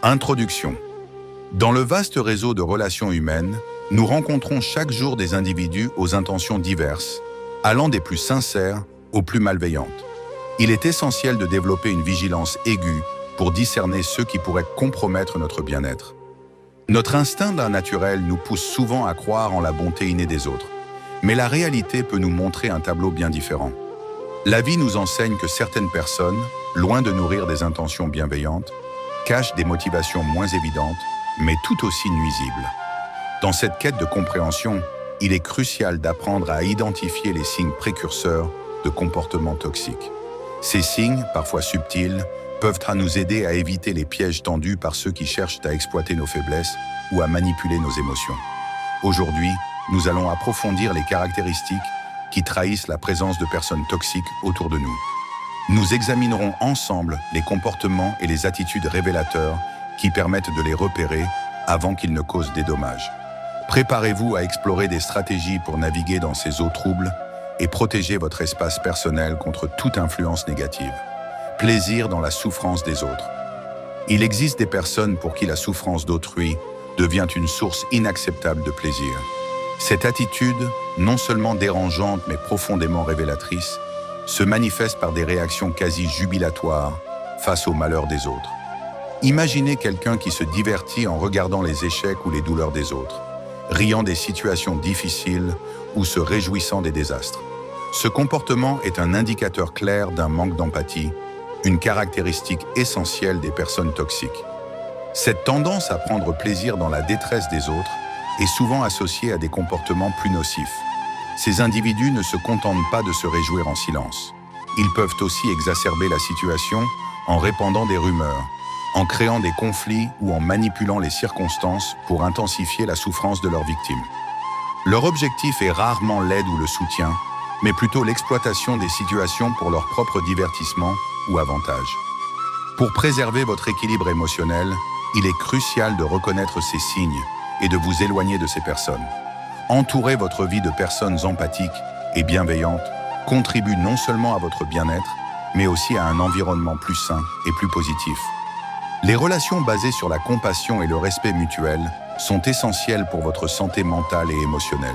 Introduction. Dans le vaste réseau de relations humaines, nous rencontrons chaque jour des individus aux intentions diverses, allant des plus sincères aux plus malveillantes. Il est essentiel de développer une vigilance aiguë pour discerner ceux qui pourraient compromettre notre bien-être. Notre instinct naturel nous pousse souvent à croire en la bonté innée des autres, mais la réalité peut nous montrer un tableau bien différent. La vie nous enseigne que certaines personnes, loin de nourrir des intentions bienveillantes, cachent des motivations moins évidentes, mais tout aussi nuisibles. Dans cette quête de compréhension, il est crucial d'apprendre à identifier les signes précurseurs de comportements toxiques. Ces signes, parfois subtils, peuvent nous aider à éviter les pièges tendus par ceux qui cherchent à exploiter nos faiblesses ou à manipuler nos émotions. Aujourd'hui, nous allons approfondir les caractéristiques qui trahissent la présence de personnes toxiques autour de nous. Nous examinerons ensemble les comportements et les attitudes révélateurs qui permettent de les repérer avant qu'ils ne causent des dommages. Préparez-vous à explorer des stratégies pour naviguer dans ces eaux troubles et protéger votre espace personnel contre toute influence négative. Plaisir dans la souffrance des autres. Il existe des personnes pour qui la souffrance d'autrui devient une source inacceptable de plaisir. Cette attitude, non seulement dérangeante mais profondément révélatrice, se manifeste par des réactions quasi jubilatoires face au malheur des autres. Imaginez quelqu'un qui se divertit en regardant les échecs ou les douleurs des autres, riant des situations difficiles ou se réjouissant des désastres. Ce comportement est un indicateur clair d'un manque d'empathie, une caractéristique essentielle des personnes toxiques. Cette tendance à prendre plaisir dans la détresse des autres est souvent associée à des comportements plus nocifs. Ces individus ne se contentent pas de se réjouir en silence. Ils peuvent aussi exacerber la situation en répandant des rumeurs, en créant des conflits ou en manipulant les circonstances pour intensifier la souffrance de leurs victimes. Leur objectif est rarement l'aide ou le soutien, mais plutôt l'exploitation des situations pour leur propre divertissement ou avantage. Pour préserver votre équilibre émotionnel, il est crucial de reconnaître ces signes et de vous éloigner de ces personnes. Entourer votre vie de personnes empathiques et bienveillantes contribue non seulement à votre bien-être, mais aussi à un environnement plus sain et plus positif. Les relations basées sur la compassion et le respect mutuel sont essentielles pour votre santé mentale et émotionnelle.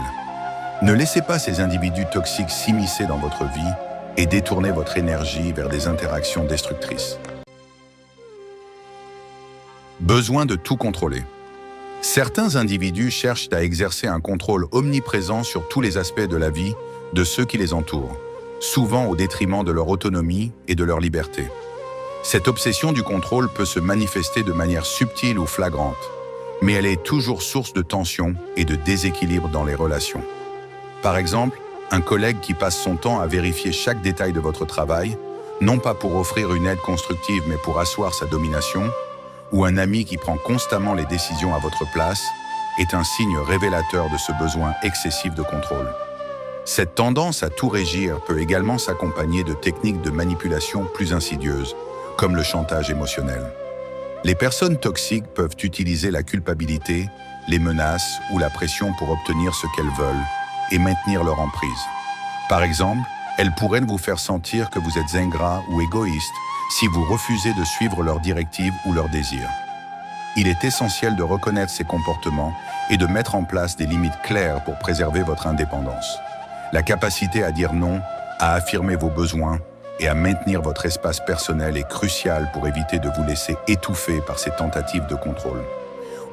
Ne laissez pas ces individus toxiques s'immiscer dans votre vie et détourner votre énergie vers des interactions destructrices. Besoin de tout contrôler. Certains individus cherchent à exercer un contrôle omniprésent sur tous les aspects de la vie de ceux qui les entourent, souvent au détriment de leur autonomie et de leur liberté. Cette obsession du contrôle peut se manifester de manière subtile ou flagrante, mais elle est toujours source de tension et de déséquilibre dans les relations. Par exemple, un collègue qui passe son temps à vérifier chaque détail de votre travail, non pas pour offrir une aide constructive mais pour asseoir sa domination, ou un ami qui prend constamment les décisions à votre place, est un signe révélateur de ce besoin excessif de contrôle. Cette tendance à tout régir peut également s'accompagner de techniques de manipulation plus insidieuses, comme le chantage émotionnel. Les personnes toxiques peuvent utiliser la culpabilité, les menaces ou la pression pour obtenir ce qu'elles veulent et maintenir leur emprise. Par exemple, elles pourraient vous faire sentir que vous êtes ingrat ou égoïste si vous refusez de suivre leurs directives ou leurs désirs. Il est essentiel de reconnaître ces comportements et de mettre en place des limites claires pour préserver votre indépendance. La capacité à dire non, à affirmer vos besoins et à maintenir votre espace personnel est cruciale pour éviter de vous laisser étouffer par ces tentatives de contrôle.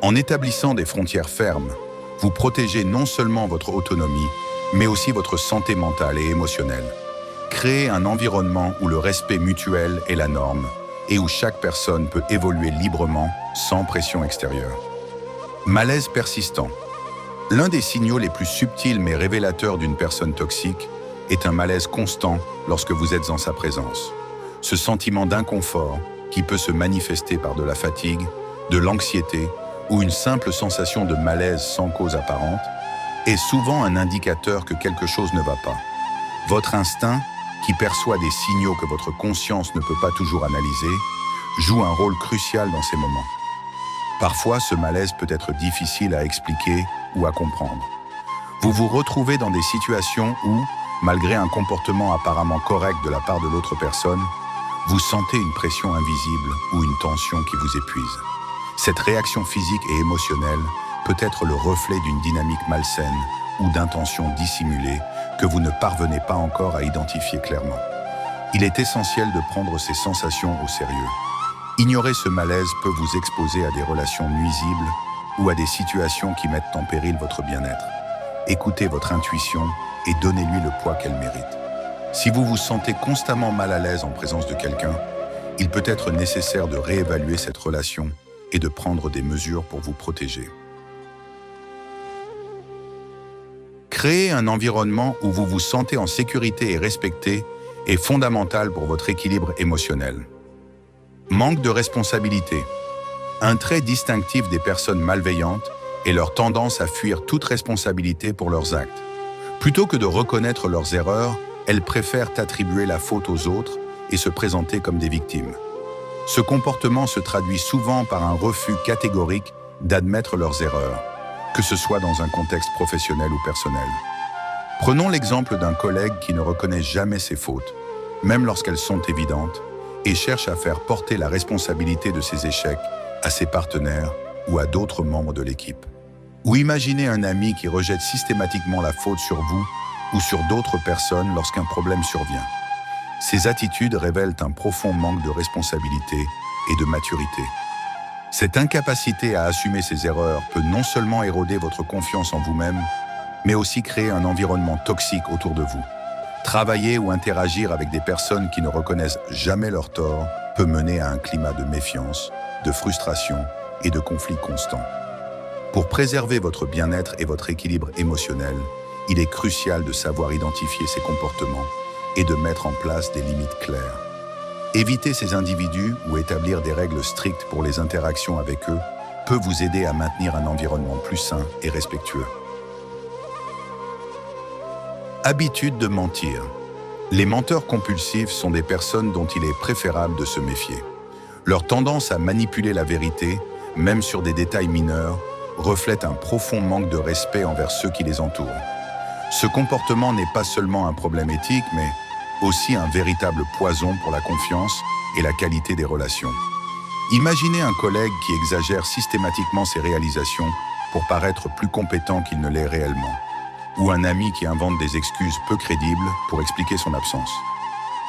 En établissant des frontières fermes, vous protégez non seulement votre autonomie, mais aussi votre santé mentale et émotionnelle. Créez un environnement où le respect mutuel est la norme et où chaque personne peut évoluer librement sans pression extérieure. Malaise persistant. L'un des signaux les plus subtils mais révélateurs d'une personne toxique est un malaise constant lorsque vous êtes en sa présence. Ce sentiment d'inconfort, qui peut se manifester par de la fatigue, de l'anxiété ou une simple sensation de malaise sans cause apparente, est souvent un indicateur que quelque chose ne va pas. Votre instinct, qui perçoit des signaux que votre conscience ne peut pas toujours analyser, joue un rôle crucial dans ces moments. Parfois, ce malaise peut être difficile à expliquer ou à comprendre. Vous vous retrouvez dans des situations où, malgré un comportement apparemment correct de la part de l'autre personne, vous sentez une pression invisible ou une tension qui vous épuise. Cette réaction physique et émotionnelle peut être le reflet d'une dynamique malsaine ou d'intentions dissimulées que vous ne parvenez pas encore à identifier clairement. Il est essentiel de prendre ces sensations au sérieux. Ignorer ce malaise peut vous exposer à des relations nuisibles ou à des situations qui mettent en péril votre bien-être. Écoutez votre intuition et donnez-lui le poids qu'elle mérite. Si vous vous sentez constamment mal à l'aise en présence de quelqu'un, il peut être nécessaire de réévaluer cette relation et de prendre des mesures pour vous protéger. Créer un environnement où vous vous sentez en sécurité et respecté est fondamental pour votre équilibre émotionnel. Manque de responsabilité. Un trait distinctif des personnes malveillantes est leur tendance à fuir toute responsabilité pour leurs actes. Plutôt que de reconnaître leurs erreurs, elles préfèrent attribuer la faute aux autres et se présenter comme des victimes. Ce comportement se traduit souvent par un refus catégorique d'admettre leurs erreurs, que ce soit dans un contexte professionnel ou personnel. Prenons l'exemple d'un collègue qui ne reconnaît jamais ses fautes, même lorsqu'elles sont évidentes, et cherche à faire porter la responsabilité de ses échecs à ses partenaires ou à d'autres membres de l'équipe. Ou imaginez un ami qui rejette systématiquement la faute sur vous ou sur d'autres personnes lorsqu'un problème survient. Ces attitudes révèlent un profond manque de responsabilité et de maturité. Cette incapacité à assumer ses erreurs peut non seulement éroder votre confiance en vous-même, mais aussi créer un environnement toxique autour de vous. Travailler ou interagir avec des personnes qui ne reconnaissent jamais leurs torts peut mener à un climat de méfiance, de frustration et de conflits constants. Pour préserver votre bien-être et votre équilibre émotionnel, il est crucial de savoir identifier ces comportements et de mettre en place des limites claires. Éviter ces individus ou établir des règles strictes pour les interactions avec eux peut vous aider à maintenir un environnement plus sain et respectueux. Habitude de mentir. Les menteurs compulsifs sont des personnes dont il est préférable de se méfier. Leur tendance à manipuler la vérité, même sur des détails mineurs, reflète un profond manque de respect envers ceux qui les entourent. Ce comportement n'est pas seulement un problème éthique, mais aussi un véritable poison pour la confiance et la qualité des relations. Imaginez un collègue qui exagère systématiquement ses réalisations pour paraître plus compétent qu'il ne l'est réellement, ou un ami qui invente des excuses peu crédibles pour expliquer son absence.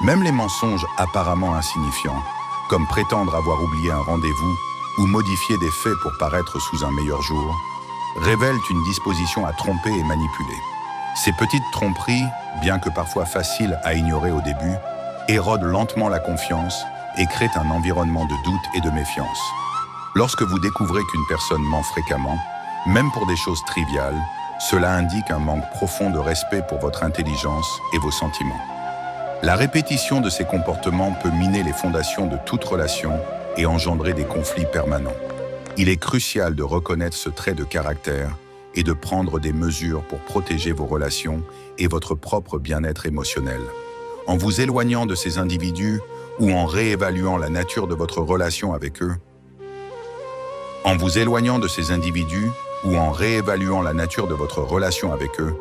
Même les mensonges apparemment insignifiants, comme prétendre avoir oublié un rendez-vous ou modifier des faits pour paraître sous un meilleur jour, révèlent une disposition à tromper et manipuler. Ces petites tromperies, bien que parfois faciles à ignorer au début, érodent lentement la confiance et créent un environnement de doute et de méfiance. Lorsque vous découvrez qu'une personne ment fréquemment, même pour des choses triviales, cela indique un manque profond de respect pour votre intelligence et vos sentiments. La répétition de ces comportements peut miner les fondations de toute relation et engendrer des conflits permanents. Il est crucial de reconnaître ce trait de caractère et de prendre des mesures pour protéger vos relations et votre propre bien-être émotionnel. En vous éloignant de ces individus ou en réévaluant la nature de votre relation avec eux,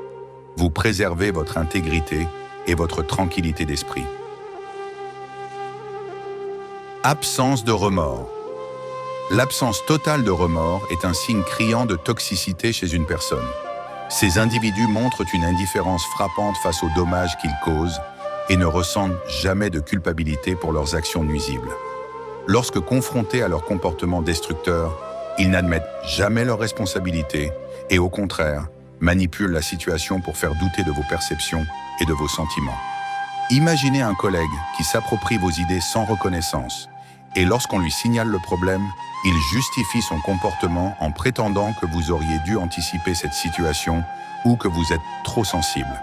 vous préservez votre intégrité et votre tranquillité d'esprit. Absence de remords. L'absence totale de remords est un signe criant de toxicité chez une personne. Ces individus montrent une indifférence frappante face aux dommages qu'ils causent et ne ressentent jamais de culpabilité pour leurs actions nuisibles. Lorsque confrontés à leur comportement destructeur, ils n'admettent jamais leurs responsabilités et au contraire, manipulent la situation pour faire douter de vos perceptions et de vos sentiments. Imaginez un collègue qui s'approprie vos idées sans reconnaissance et lorsqu'on lui signale le problème, il justifie son comportement en prétendant que vous auriez dû anticiper cette situation ou que vous êtes trop sensible.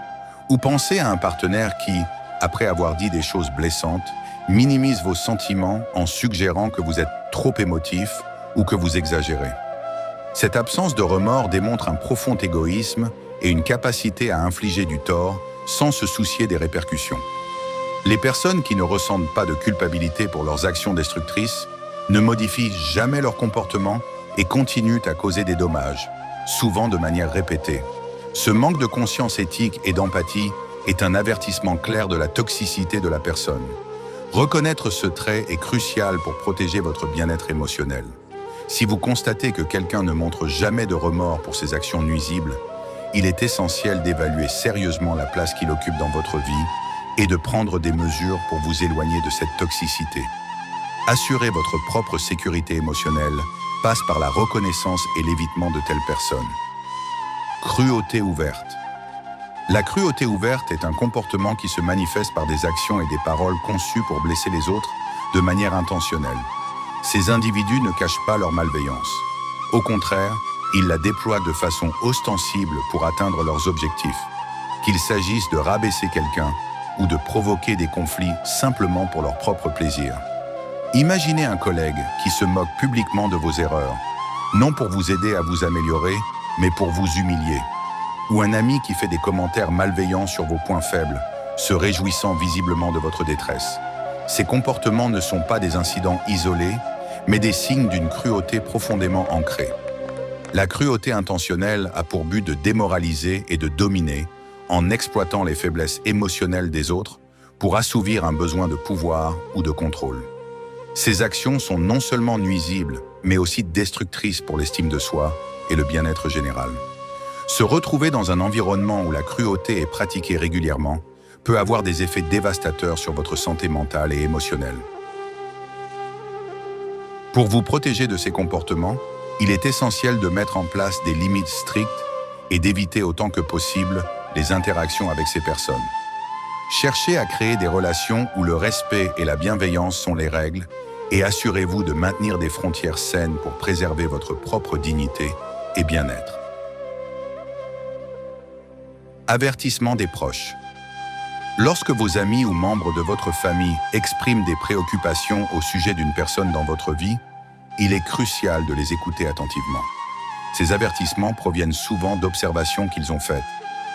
Ou pensez à un partenaire qui, après avoir dit des choses blessantes, minimise vos sentiments en suggérant que vous êtes trop émotif ou que vous exagérez. Cette absence de remords démontre un profond égoïsme et une capacité à infliger du tort sans se soucier des répercussions. Les personnes qui ne ressentent pas de culpabilité pour leurs actions destructrices ne modifient jamais leur comportement et continuent à causer des dommages, souvent de manière répétée. Ce manque de conscience éthique et d'empathie est un avertissement clair de la toxicité de la personne. Reconnaître ce trait est crucial pour protéger votre bien-être émotionnel. Si vous constatez que quelqu'un ne montre jamais de remords pour ses actions nuisibles, il est essentiel d'évaluer sérieusement la place qu'il occupe dans votre vie et de prendre des mesures pour vous éloigner de cette toxicité. Assurer votre propre sécurité émotionnelle passe par la reconnaissance et l'évitement de telles personnes. Cruauté ouverte. La cruauté ouverte est un comportement qui se manifeste par des actions et des paroles conçues pour blesser les autres de manière intentionnelle. Ces individus ne cachent pas leur malveillance. Au contraire, ils la déploient de façon ostensible pour atteindre leurs objectifs, qu'il s'agisse de rabaisser quelqu'un ou de provoquer des conflits simplement pour leur propre plaisir. Imaginez un collègue qui se moque publiquement de vos erreurs, non pour vous aider à vous améliorer, mais pour vous humilier. Ou un ami qui fait des commentaires malveillants sur vos points faibles, se réjouissant visiblement de votre détresse. Ces comportements ne sont pas des incidents isolés, mais des signes d'une cruauté profondément ancrée. La cruauté intentionnelle a pour but de démoraliser et de dominer en exploitant les faiblesses émotionnelles des autres pour assouvir un besoin de pouvoir ou de contrôle. Ces actions sont non seulement nuisibles, mais aussi destructrices pour l'estime de soi et le bien-être général. Se retrouver dans un environnement où la cruauté est pratiquée régulièrement peut avoir des effets dévastateurs sur votre santé mentale et émotionnelle. Pour vous protéger de ces comportements, il est essentiel de mettre en place des limites strictes et d'éviter autant que possible les interactions avec ces personnes. Cherchez à créer des relations où le respect et la bienveillance sont les règles et assurez-vous de maintenir des frontières saines pour préserver votre propre dignité et bien-être. Avertissement des proches. Lorsque vos amis ou membres de votre famille expriment des préoccupations au sujet d'une personne dans votre vie, il est crucial de les écouter attentivement. Ces avertissements proviennent souvent d'observations qu'ils ont faites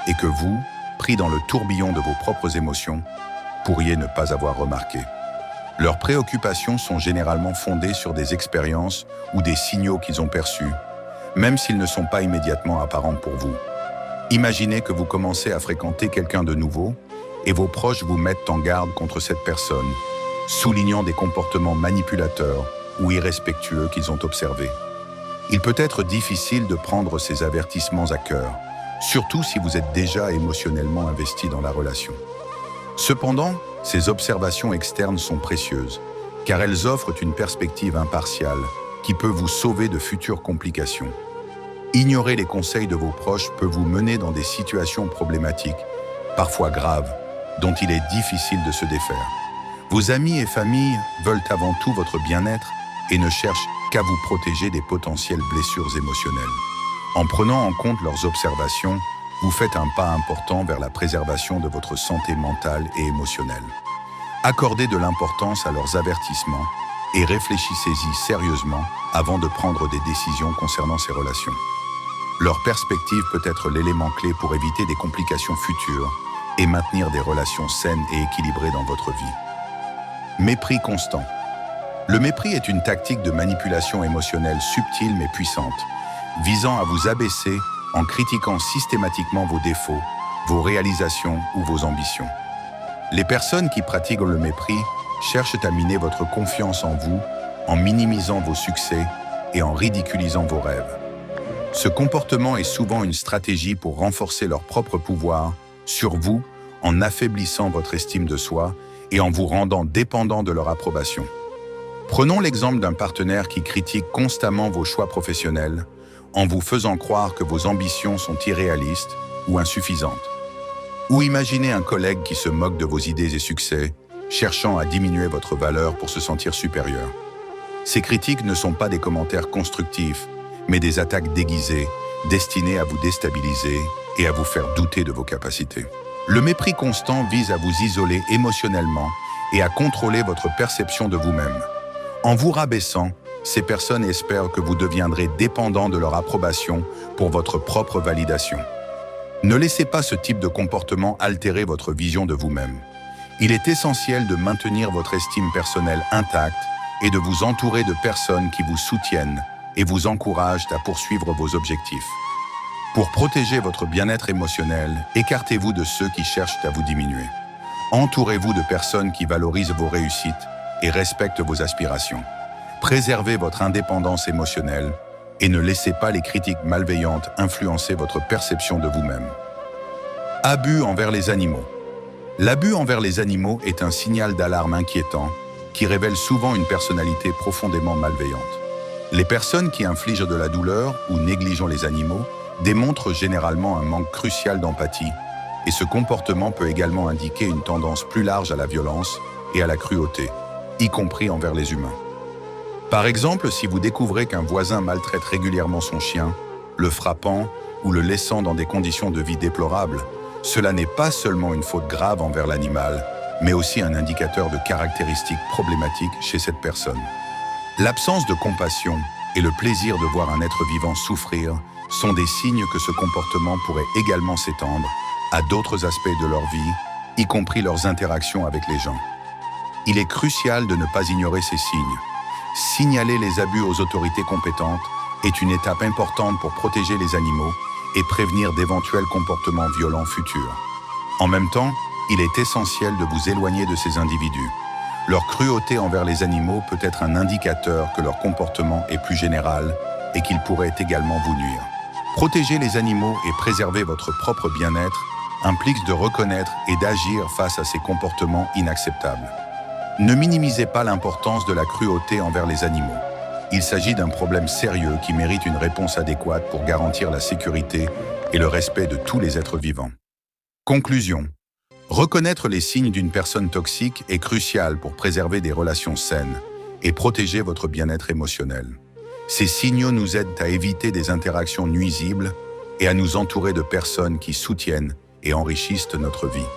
et que vous, pris dans le tourbillon de vos propres émotions, pourriez ne pas avoir remarqué. Leurs préoccupations sont généralement fondées sur des expériences ou des signaux qu'ils ont perçus, même s'ils ne sont pas immédiatement apparents pour vous. Imaginez que vous commencez à fréquenter quelqu'un de nouveau et vos proches vous mettent en garde contre cette personne, soulignant des comportements manipulateurs ou irrespectueux qu'ils ont observés. Il peut être difficile de prendre ces avertissements à cœur, surtout si vous êtes déjà émotionnellement investi dans la relation. Cependant, ces observations externes sont précieuses, car elles offrent une perspective impartiale qui peut vous sauver de futures complications. Ignorer les conseils de vos proches peut vous mener dans des situations problématiques, parfois graves, dont il est difficile de se défaire. Vos amis et familles veulent avant tout votre bien-être et ne cherchent qu'à vous protéger des potentielles blessures émotionnelles. En prenant en compte leurs observations, vous faites un pas important vers la préservation de votre santé mentale et émotionnelle. Accordez de l'importance à leurs avertissements et réfléchissez-y sérieusement avant de prendre des décisions concernant ces relations. Leur perspective peut être l'élément clé pour éviter des complications futures et maintenir des relations saines et équilibrées dans votre vie. Mépris constant. Le mépris est une tactique de manipulation émotionnelle subtile mais puissante, visant à vous abaisser en critiquant systématiquement vos défauts, vos réalisations ou vos ambitions. Les personnes qui pratiquent le mépris cherchent à miner votre confiance en vous, en minimisant vos succès et en ridiculisant vos rêves. Ce comportement est souvent une stratégie pour renforcer leur propre pouvoir sur vous en affaiblissant votre estime de soi et en vous rendant dépendant de leur approbation. Prenons l'exemple d'un partenaire qui critique constamment vos choix professionnels en vous faisant croire que vos ambitions sont irréalistes ou insuffisantes. Ou imaginez un collègue qui se moque de vos idées et succès, cherchant à diminuer votre valeur pour se sentir supérieur. Ces critiques ne sont pas des commentaires constructifs, mais des attaques déguisées, destinées à vous déstabiliser et à vous faire douter de vos capacités. Le mépris constant vise à vous isoler émotionnellement et à contrôler votre perception de vous-même. En vous rabaissant, ces personnes espèrent que vous deviendrez dépendant de leur approbation pour votre propre validation. Ne laissez pas ce type de comportement altérer votre vision de vous-même. Il est essentiel de maintenir votre estime personnelle intacte et de vous entourer de personnes qui vous soutiennent et vous encouragent à poursuivre vos objectifs. Pour protéger votre bien-être émotionnel, écartez-vous de ceux qui cherchent à vous diminuer. Entourez-vous de personnes qui valorisent vos réussites et respectent vos aspirations. Préservez votre indépendance émotionnelle et ne laissez pas les critiques malveillantes influencer votre perception de vous-même. Abus envers les animaux. L'abus envers les animaux est un signal d'alarme inquiétant qui révèle souvent une personnalité profondément malveillante. Les personnes qui infligent de la douleur ou négligent les animaux démontrent généralement un manque crucial d'empathie, et ce comportement peut également indiquer une tendance plus large à la violence et à la cruauté, y compris envers les humains. Par exemple, si vous découvrez qu'un voisin maltraite régulièrement son chien, le frappant ou le laissant dans des conditions de vie déplorables, cela n'est pas seulement une faute grave envers l'animal, mais aussi un indicateur de caractéristiques problématiques chez cette personne. L'absence de compassion et le plaisir de voir un être vivant souffrir sont des signes que ce comportement pourrait également s'étendre à d'autres aspects de leur vie, y compris leurs interactions avec les gens. Il est crucial de ne pas ignorer ces signes. Signaler les abus aux autorités compétentes est une étape importante pour protéger les animaux et prévenir d'éventuels comportements violents futurs. En même temps, il est essentiel de vous éloigner de ces individus. Leur cruauté envers les animaux peut être un indicateur que leur comportement est plus général et qu'ils pourraient également vous nuire. Protéger les animaux et préserver votre propre bien-être implique de reconnaître et d'agir face à ces comportements inacceptables. Ne minimisez pas l'importance de la cruauté envers les animaux. Il s'agit d'un problème sérieux qui mérite une réponse adéquate pour garantir la sécurité et le respect de tous les êtres vivants. Conclusion. Reconnaître les signes d'une personne toxique est crucial pour préserver des relations saines et protéger votre bien-être émotionnel. Ces signaux nous aident à éviter des interactions nuisibles et à nous entourer de personnes qui soutiennent et enrichissent notre vie.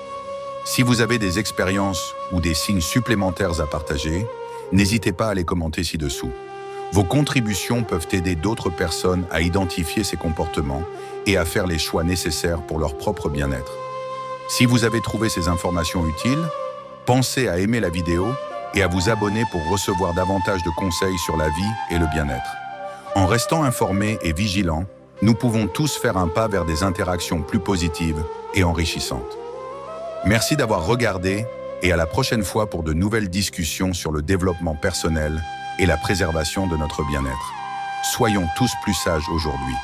Si vous avez des expériences ou des signes supplémentaires à partager, n'hésitez pas à les commenter ci-dessous. Vos contributions peuvent aider d'autres personnes à identifier ces comportements et à faire les choix nécessaires pour leur propre bien-être. Si vous avez trouvé ces informations utiles, pensez à aimer la vidéo et à vous abonner pour recevoir davantage de conseils sur la vie et le bien-être. En restant informés et vigilants, nous pouvons tous faire un pas vers des interactions plus positives et enrichissantes. Merci d'avoir regardé et à la prochaine fois pour de nouvelles discussions sur le développement personnel et la préservation de notre bien-être. Soyons tous plus sages aujourd'hui.